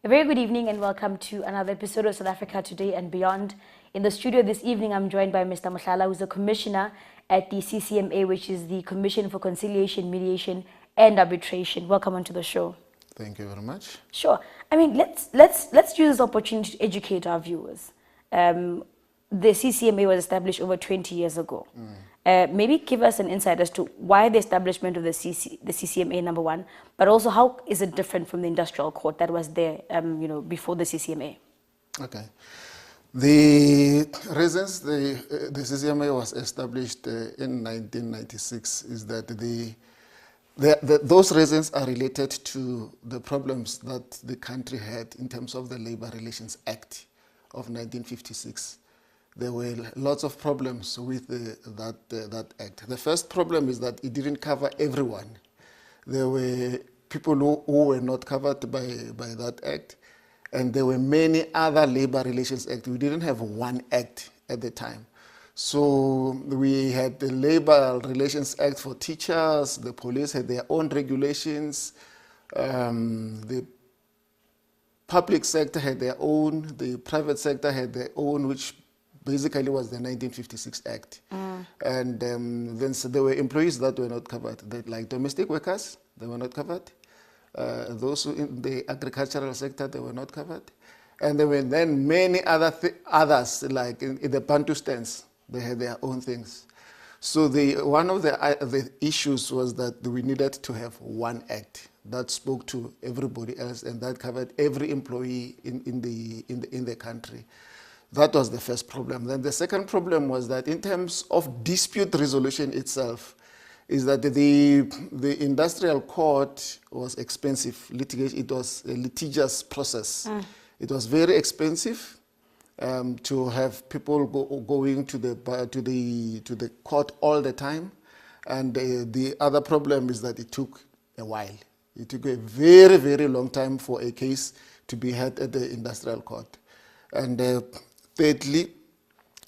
A very good evening and welcome to another episode of South Africa Today and Beyond. In the studio this evening, I'm joined by Mr. Mohlala, who's a commissioner at the CCMA, which is the Commission for Conciliation, Mediation and Arbitration. Welcome onto the show. Thank you very much. Sure. I mean, let's use this opportunity to educate our viewers. The CCMA was established over 20 years ago. Maybe give us an insight as to why the establishment of the CCMA, number one, but also how is it different from the industrial court that was there, before the CCMA? Okay. The reasons the CCMA was established in 1996 is that those reasons are related to the problems that the country had in terms of the Labor Relations Act of 1956. There were lots of problems with that act. The first problem is that it didn't cover everyone. There were people who were not covered by that act, and there were many other Labor Relations Acts. We didn't have one act at the time. So we had the Labor Relations Act for teachers, the police had their own regulations, the public sector had their own, the private sector had their own, which basically was the 1956 Act. And then so there were employees that were not covered, like domestic workers, they were not covered. Those who in the agricultural sector, they were not covered. And there were then many others, like in the Bantustans, they had their own things. So one of the issues was that we needed to have one act that spoke to everybody else and that covered every employee in the country. That was the first problem. Then the second problem was that in terms of dispute resolution itself, is that the industrial court was expensive. Litigation, it was a litigious process. It was very expensive to have people going to the court all the time. And the other problem is that it took a while. It took a very, very long time for a case to be heard at the industrial court. And thirdly,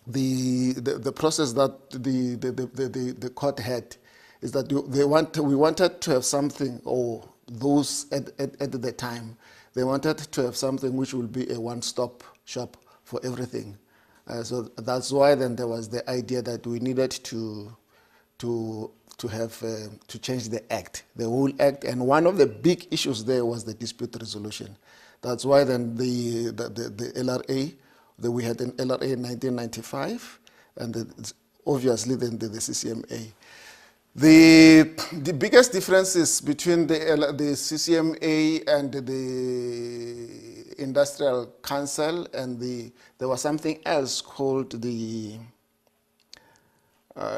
the process that the court had is that we wanted to have something, or those at the time, they wanted to have something which will be a one-stop shop for everything. So that's why then there was the idea that we needed to change the act, the whole act, and one of the big issues there was the dispute resolution. That's why then the LRA. We had an LRA in 1995, and obviously then the CCMA. The biggest differences between the CCMA and the Industrial Council and there was something else called the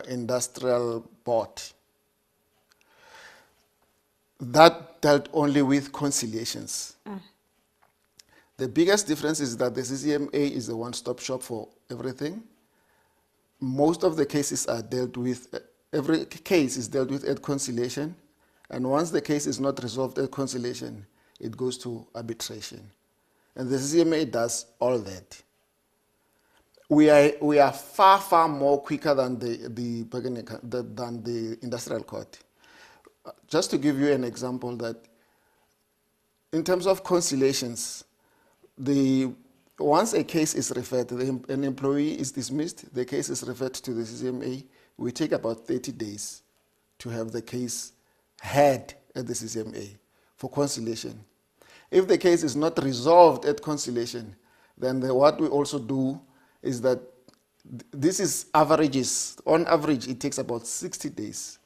Industrial Board. That dealt only with conciliations. The biggest difference is that the CCMA is a one-stop shop for everything. Most of the cases are dealt with, every case is dealt with at conciliation, and once the case is not resolved at conciliation, it goes to arbitration. And the CCMA does all that. We are far, far more quicker than the industrial court. Just to give you an example, that in terms of conciliations, once a case is referred, an employee is dismissed, the case is referred to the CCMA, we take about 30 days to have the case heard at the CCMA for conciliation. If the case is not resolved at conciliation, then what we also do is that this is averages. On average, it takes about 60 days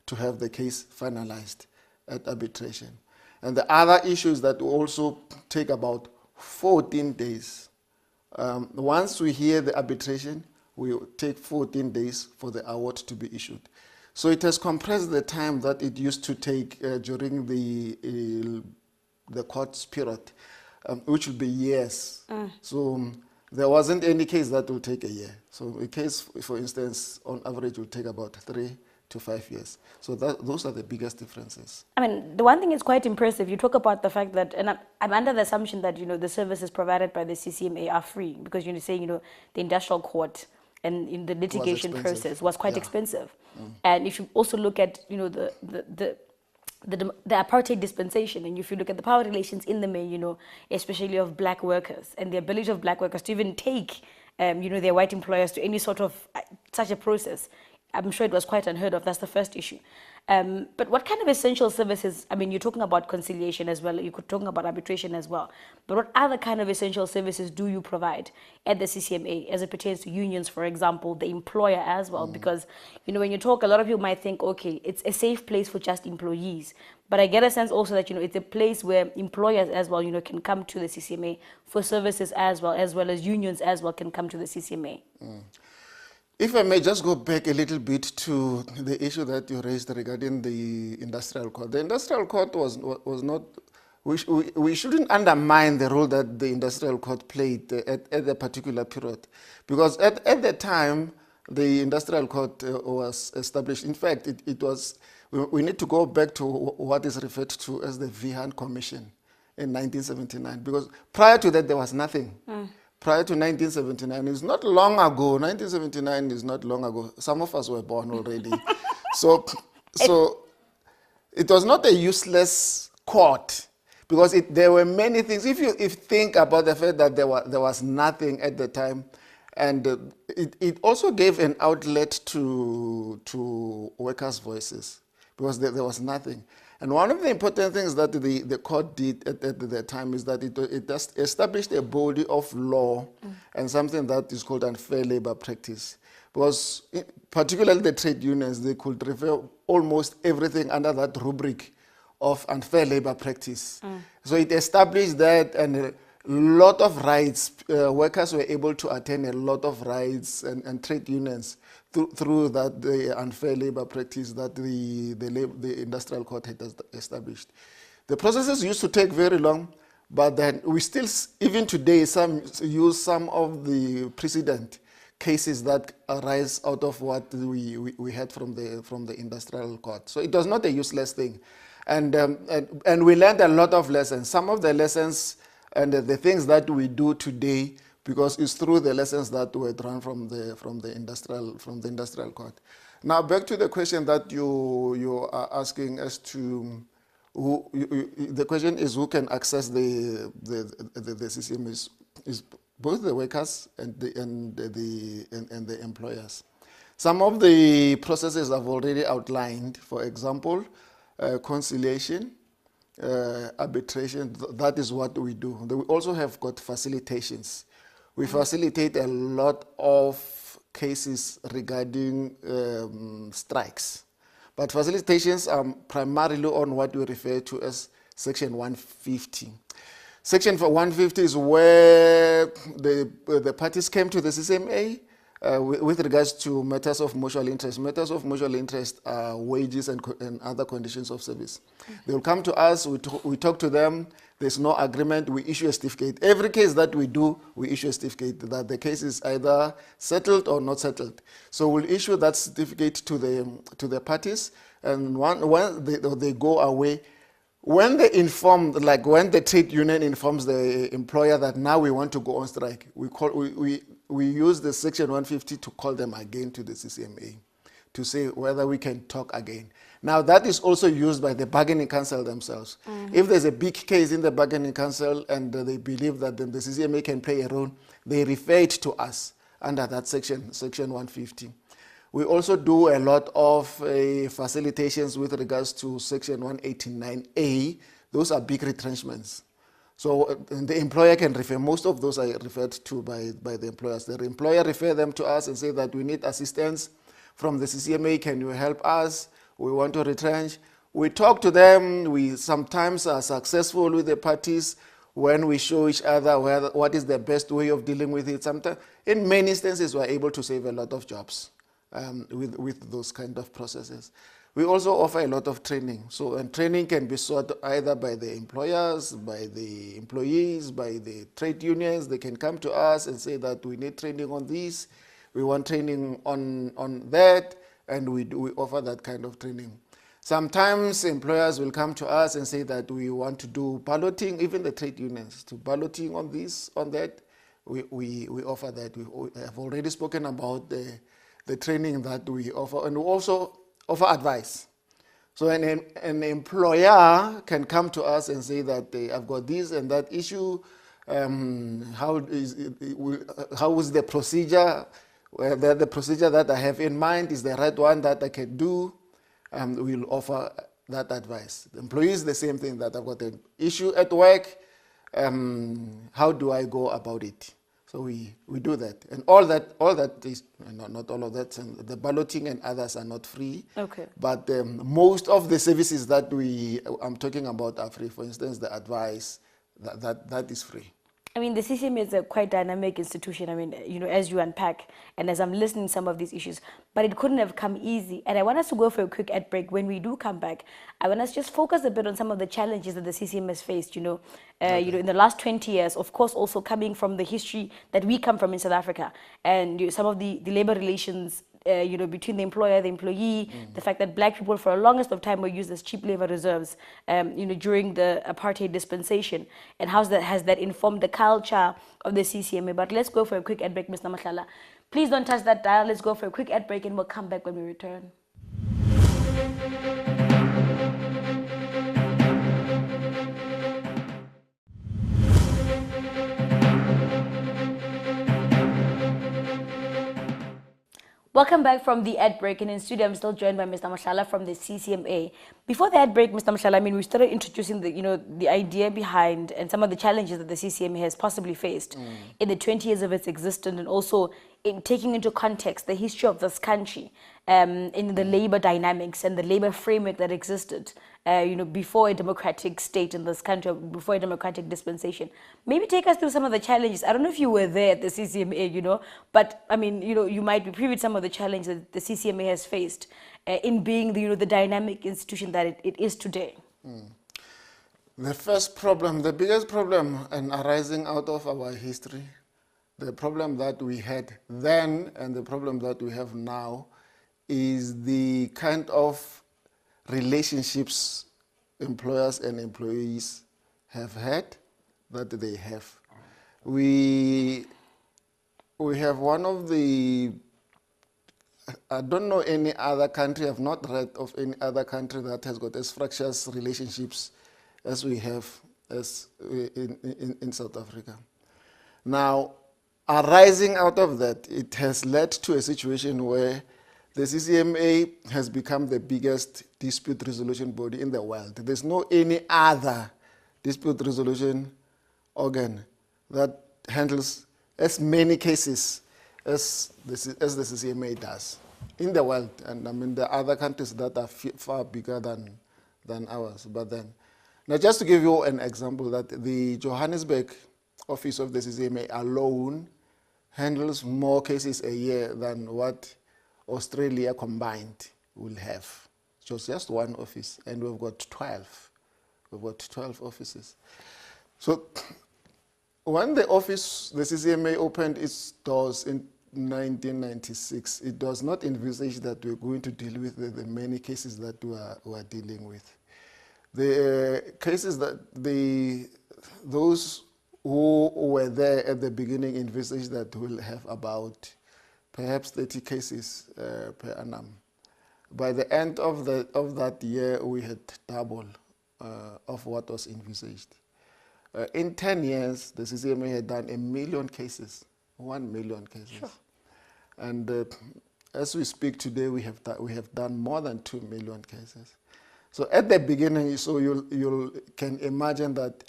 to have the case finalized at arbitration. And the other issues that also take about 14 days. Once we hear the arbitration, we take 14 days for the award to be issued. So it has compressed the time that it used to take during the court's period, which will be years. So there wasn't any case that will take a year. So a case, for instance, on average will take about 3 to 5 years. So those are the biggest differences. I mean, the one thing is quite impressive. You talk about the fact that, and I'm under the assumption that, the services provided by the CCMA are free, because you're saying, the industrial court and in the litigation process was quite expensive. And if you also look at, the the apartheid dispensation, and if you look at the power relations in the main, especially of black workers and the ability of black workers to even take, their white employers to any sort of such a process, I'm sure it was quite unheard of. That's the first issue. But what kind of essential services, you're talking about conciliation as well, you could talk about arbitration as well, but what other kind of essential services do you provide at the CCMA as it pertains to unions, for example, the employer as well? Because, when you talk, a lot of people might think, okay, it's a safe place for just employees. But I get a sense also that, it's a place where employers as well, can come to the CCMA for services as well as unions as well can come to the CCMA. If I may just go back a little bit to the issue that you raised regarding the industrial court. The industrial court was not, we shouldn't undermine the role that the industrial court played at a particular period. Because at the time, the industrial court was established. In fact, we need to go back to what is referred to as the Vihan Commission in 1979. Because prior to that, there was nothing. Prior to 1979, it's not long ago. 1979 is not long ago. Some of us were born already. So it was not a useless court, because there were many things. If you think about the fact that there was nothing at the time, and it also gave an outlet to workers' voices, because there was nothing. And one of the important things that the court did at the time is that it established a body of law and something that is called unfair labor practice. Because particularly the trade unions, they could refer almost everything under that rubric of unfair labor practice. So it established that, and a lot of rights, workers were able to attain a lot of rights, and trade unions through that the unfair labor practice that the industrial court had established. The processes used to take very long, but then we still, even today, use some of the precedent cases that arise out of what we had from the industrial court. So it was not a useless thing, and we learned a lot of lessons. Some of the lessons and the things that we do today, because it's through the lessons that were drawn from the industrial court. Now back to the question that you are asking as to the question is who can access the system is both the workers and the employers. Some of the processes I've already outlined. For example, conciliation, arbitration. That is what we do. We also have got facilitations. We facilitate a lot of cases regarding strikes. But facilitations are primarily on what we refer to as Section 150. Section 150 is where the parties came to the CCMA with regards to matters of mutual interest. Matters of mutual interest are wages and other conditions of service. They will come to us, we talk to them. There's no agreement, we issue a certificate. Every case that we do, we issue a certificate that the case is either settled or not settled. So we'll issue that certificate to the parties, and when they go away, when they inform, like when the trade union informs the employer that now we want to go on strike, we use the Section 150 to call them again to the CCMA to say whether we can talk again. Now that is also used by the bargaining council themselves. If there's a big case in the bargaining council and they believe that the CCMA can play a role, they refer it to us under that Section 150. We also do a lot of facilitations with regards to Section 189A. Those are big retrenchments. So the employer can refer, most of those are referred to by the employers. The employer refer them to us and say that we need assistance from the CCMA, can you help us? We want to retrench. We talk to them. We sometimes are successful with the parties when we show each other what is the best way of dealing with it. Sometimes, in many instances, we're able to save a lot of jobs with those kind of processes. We also offer a lot of training. And training can be sought either by the employers, by the employees, by the trade unions. They can come to us and say that we need training on this, we want training on that, and we offer that kind of training. Sometimes employers will come to us and say that we want to do balloting, even the trade unions, to balloting on this, on that. We offer that. We have already spoken about the training that we offer, and we also offer advice. So an employer can come to us and say that I've got this and that issue. How is the procedure? Whether the procedure that I have in mind is the right one that I can do. We'll offer that advice. The employee is the same thing, that I've got an issue at work. How do I go about it? So we do that, and all that is not all of that. And the balloting and others are not free. Okay. But most of the services that I'm talking about are free. For instance, the advice that is free. I mean, the CCMA is a quite dynamic institution. I mean, as you unpack and as I'm listening to some of these issues, but it couldn't have come easy. And I want us to go for a quick ad break. When we do come back, I want us to just focus a bit on some of the challenges that the CCMA has faced, in the last 20 years, of course, also coming from the history that we come from in South Africa, and some of the labor relations between the employer, the employee, the fact that black people for the longest of time were used as cheap labor reserves, during the apartheid dispensation, and how has that informed the culture of the CCMA. But let's go for a quick ad break, Mr. Mohlala. Please don't touch that dial. Let's go for a quick ad break and we'll come back when we return. Welcome back from the ad break, and in studio I'm still joined by Mr. Mohlala from the CCMA. Before the ad break, Mr. Mohlala, I mean, we started introducing the idea behind and some of the challenges that the CCMA has possibly faced in the 20 years of its existence, and also in taking into context the history of this country, in the labor dynamics and the labor framework that existed, before a democratic state in this country, before a democratic dispensation. Maybe take us through some of the challenges. I don't know if you were there at the CCMA, but I mean, you might be privy to some of the challenges that the CCMA has faced in being the dynamic institution that it is today. The first problem, the biggest problem, and arising out of our history, the problem that we had then and the problem that we have now, is the kind of relationships employers and employees have had, that they have. We have one of the, I don't know any other country, I've not read of any other country that has got as fractious relationships as we have as in South Africa. Now, arising out of that, it has led to a situation where the CCMA has become the biggest dispute resolution body in the world. There's no any other dispute resolution organ that handles as many cases as the CCMA does in the world. And I mean, there are other countries that are far bigger than ours. But then, now just to give you an example, that the Johannesburg office of the CCMA alone handles more cases a year than what Australia combined will have. So it's just one office, and we've got 12. We've got 12 offices. So when the CCMA opened its doors in 1996, it does not envisage that we're going to deal with the many cases that we are dealing with. The cases that those who were there at the beginning envisaged that we'll have about perhaps 30 cases per annum. By the end of that year, we had double of what was envisaged. In 10 years, the CCMA had done 1 million cases, 1 million cases. Sure. And as we speak today, we have done more than 2 million cases. So at the beginning, so you can imagine that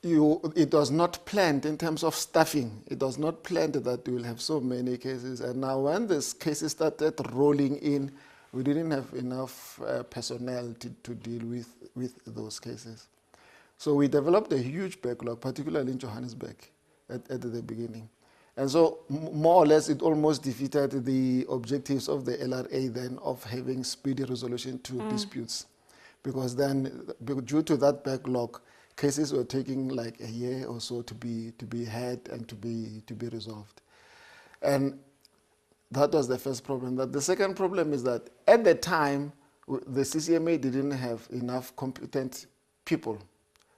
it was not planned in terms of staffing. It was not planned that we will have so many cases. And now when these cases started rolling in, we didn't have enough personnel to deal with those cases. So we developed a huge backlog, particularly in Johannesburg at the beginning. And so more or less it almost defeated the objectives of the LRA then of having speedy resolution to disputes. Because then, due to that backlog, cases were taking like a year or so to be had and to be resolved. And that was the first problem. The second problem is that at the time, the CCMA didn't have enough competent people,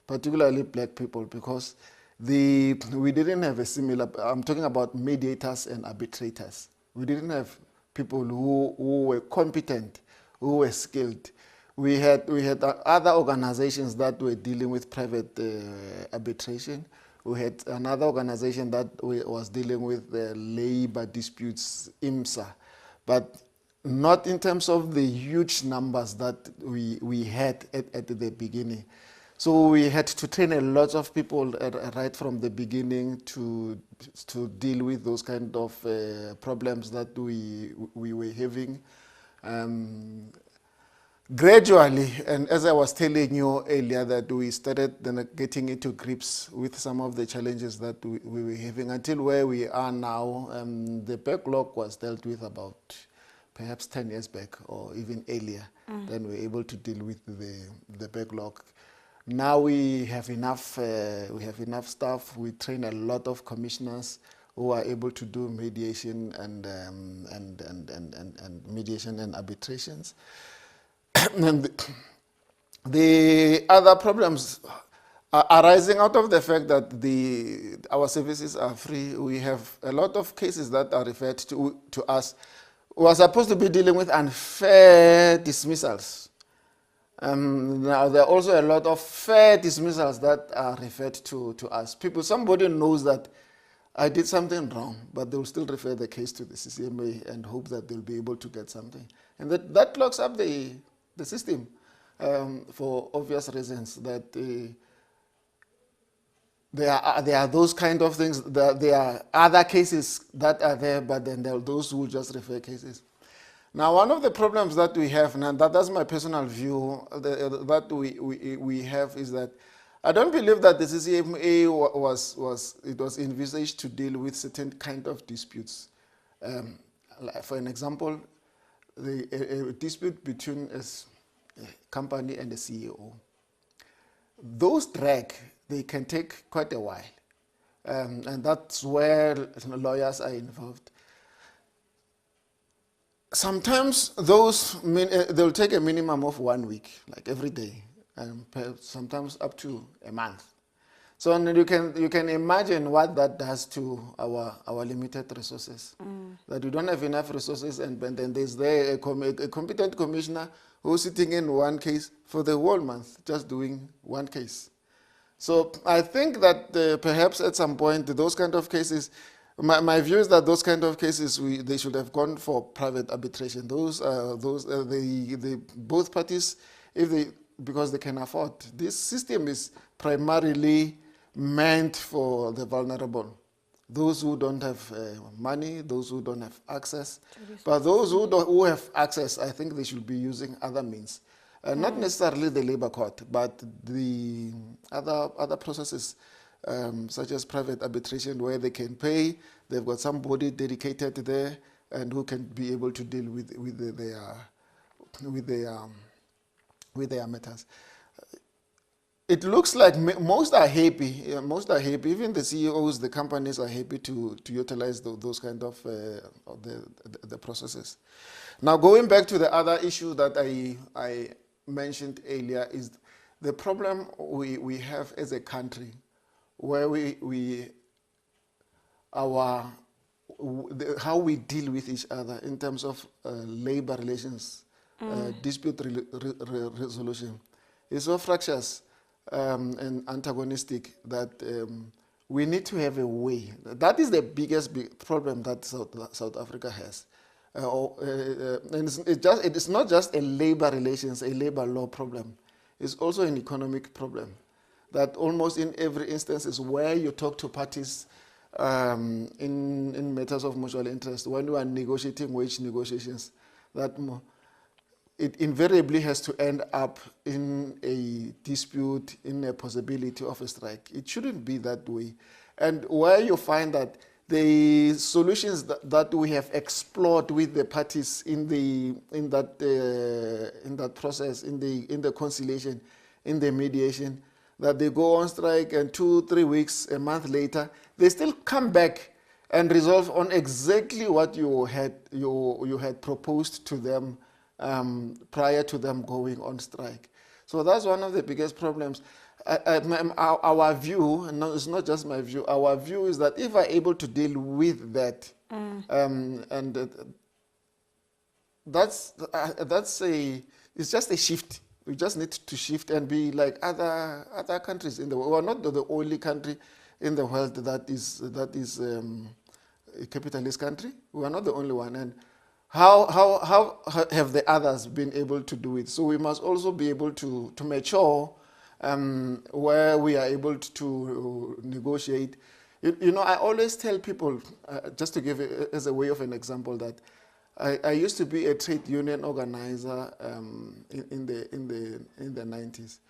particularly black people, because we didn't have a similar, I'm talking about mediators and arbitrators. We didn't have people who were competent who were skilled. We had other organizations that were dealing with private arbitration. We had another organization that was dealing with labor disputes, IMSA, but not in terms of the huge numbers that we had at the beginning. So we had to train a lot of people right from the beginning to deal with those kind of problems that we were having. Gradually, and as I was telling you earlier, that we started then getting into grips with some of the challenges that we were having until where we are now. The backlog was dealt with about perhaps 10 years back or even earlier. Then we were able to deal with the backlog. Now we have enough staff. We train a lot of commissioners who are able to do mediation and mediation and arbitrations. And the other problems are arising out of the fact that our services are free. We have a lot of cases that are referred to us. We are supposed to be dealing with unfair dismissals. Now there are also a lot of fair dismissals that are referred to us. Somebody knows that I did something wrong, but they will still refer the case to the CCMA and hope that they'll be able to get something. And that clogs up the system for obvious reasons, that there are those kind of things, that there are other cases that are there, but then there are those who just refer cases. Now, one of the problems that we have, and that's my personal view, that we have, is that I don't believe that the CCMA was envisaged to deal with certain kind of disputes. For an example, a dispute between a company and the CEO. Those drag, they can take quite a while. And that's where lawyers are involved. Sometimes they'll take a minimum of 1 week, like every day, and sometimes up to a month. So you can imagine what that does to our limited resources. That we don't have enough resources, and then there's a competent commissioner who's sitting in one case for the whole month, just doing one case. So I think that perhaps at some point those kind of cases, my view is that those kind of cases they should have gone for private arbitration. Both parties, because they can afford. This system is primarily meant for the vulnerable, those who don't have money, those who don't have access. But those who have access, I think they should be using other means. Not necessarily the labor court, but the other processes, such as private arbitration, where they can pay. They've got somebody dedicated there and who can be able to deal with their matters. It looks like most are happy. Even the CEOs, the companies are happy to utilize those kind of the processes. Now, going back to the other issue that I mentioned earlier, is the problem we have as a country, where how we deal with each other in terms of labor relations, dispute resolution, is so fractious and antagonistic that we need to have a way. That is the biggest problem that South Africa has. And it's not just a labor relations, a labor law problem. It's also an economic problem. That almost in every instance is where you talk to parties in matters of mutual interest, when you are negotiating wage negotiations, that it invariably has to end up in a dispute, in a possibility of a strike. It shouldn't be that way. And where you find that the solutions that we have explored with the parties in that process, in the conciliation, in the mediation, that they go on strike and 2-3 weeks, a month later, they still come back and resolve on exactly what you had proposed to them prior to them going on strike. So that's one of the biggest problems. Our view, and it's not just my view, our view is that if we're able to deal with that, and it's just a shift. We just need to shift and be like other countries in the world. We are not the only country in the world that is a capitalist country. We are not the only one. And how have the others been able to do it? So we must also be able to mature where we are able to negotiate. You know, I always tell people, just to give it as a way of an example, that I used to be a trade union organizer in the 90s.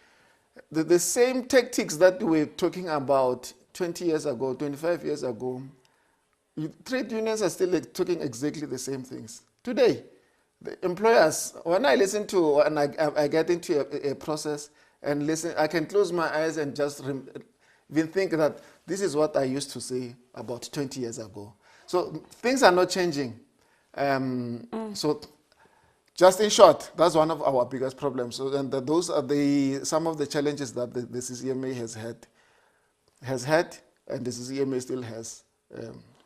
The same tactics that we were talking about 20 years ago, 25 years ago, trade unions are still talking exactly the same things. Today, the employers, when I listen to, and I get into a process and listen, I can close my eyes and just even think that this is what I used to say about 20 years ago. So things are not changing. So just in short, that's one of our biggest problems. So, and those are some of the challenges that the CCMA has had, and the CCMA still has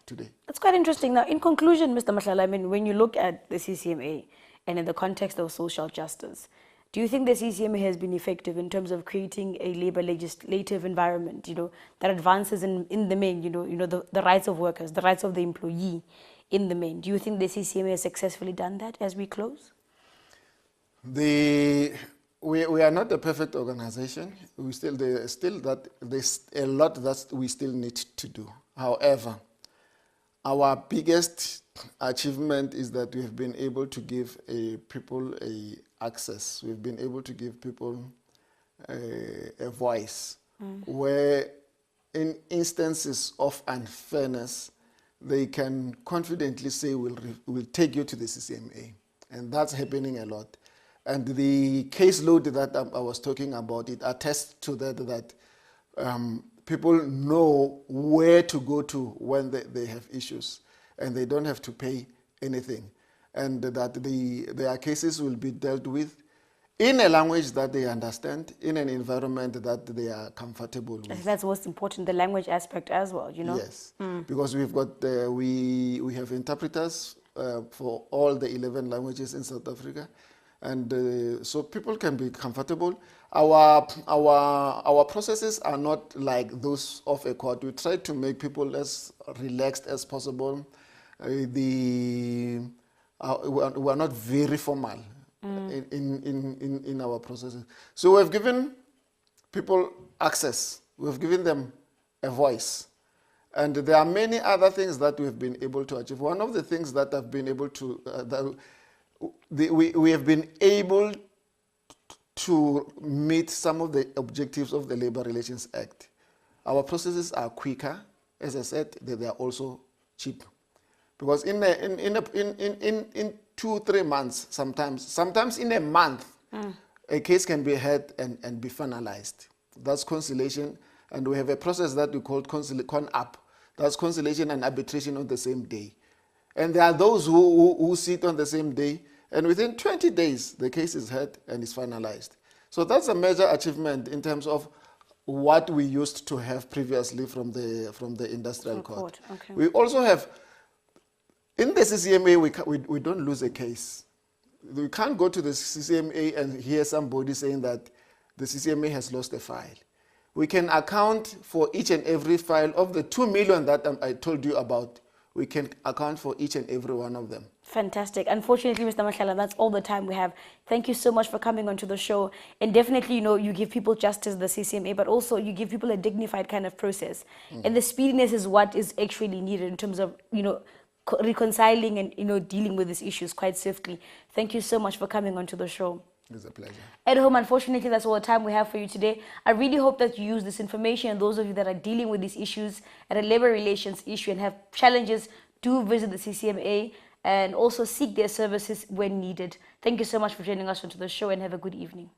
today. That's quite interesting. Now, in conclusion, Mr. Mohlala, I mean, when you look at the CCMA and in the context of social justice, do you think the CCMA has been effective in terms of creating a labor legislative environment, that advances in the main, the rights of workers, the rights of the employee in the main? Do you think the CCMA has successfully done that as we close? We are not a perfect organization. There's a lot that we still need to do. However, our biggest achievement is that we have been able to give people access. We've been able to give people a voice where in instances of unfairness, they can confidently say, we'll take you to the CCMA. And that's happening a lot. And the caseload that I was talking about, it attests to that people know where to go to when they have issues, and they don't have to pay anything. And that their cases will be dealt with in a language that they understand, in an environment that they are comfortable with. I think that's what's important, the language aspect as well, Yes, because we've got, we have interpreters for all the 11 languages in South Africa. And so people can be comfortable. Our processes are not like those of a court. We try to make people as relaxed as possible. We are not very formal in our processes. So we've given people access. We've given them a voice. And there are many other things that we've been able to achieve. One of the things that I've been able to, we have been able to meet some of the objectives of the Labor Relations Act. Our processes are quicker. As I said, they are also cheap. Because in 2-3 months, sometimes in a month, a case can be heard and be finalized. That's conciliation. And we have a process that we call CON-AP. That's conciliation and arbitration on the same day. And there are those who sit on the same day, and within 20 days, the case is heard and is finalized. So that's a major achievement in terms of what we used to have previously from the industrial court. Okay. We also have, in the CCMA, we don't lose a case. We can't go to the CCMA and hear somebody saying that the CCMA has lost a file. We can account for each and every file of the 2 million that I told you about. We can account for each and every one of them. Fantastic. Unfortunately, Mr. Mohlala, that's all the time we have. Thank you so much for coming onto the show. And definitely, you give people justice, the CCMA, but also you give people a dignified kind of process. And the speediness is what is actually needed in terms of, reconciling and, dealing with these issues quite swiftly. Thank you so much for coming onto the show. It's a pleasure. At home, unfortunately, that's all the time we have for you today. I really hope that you use this information, and those of you that are dealing with these issues at a labor relations issue and have challenges, do visit the CCMA and also seek their services when needed. Thank you so much for joining us onto the show, and have a good evening.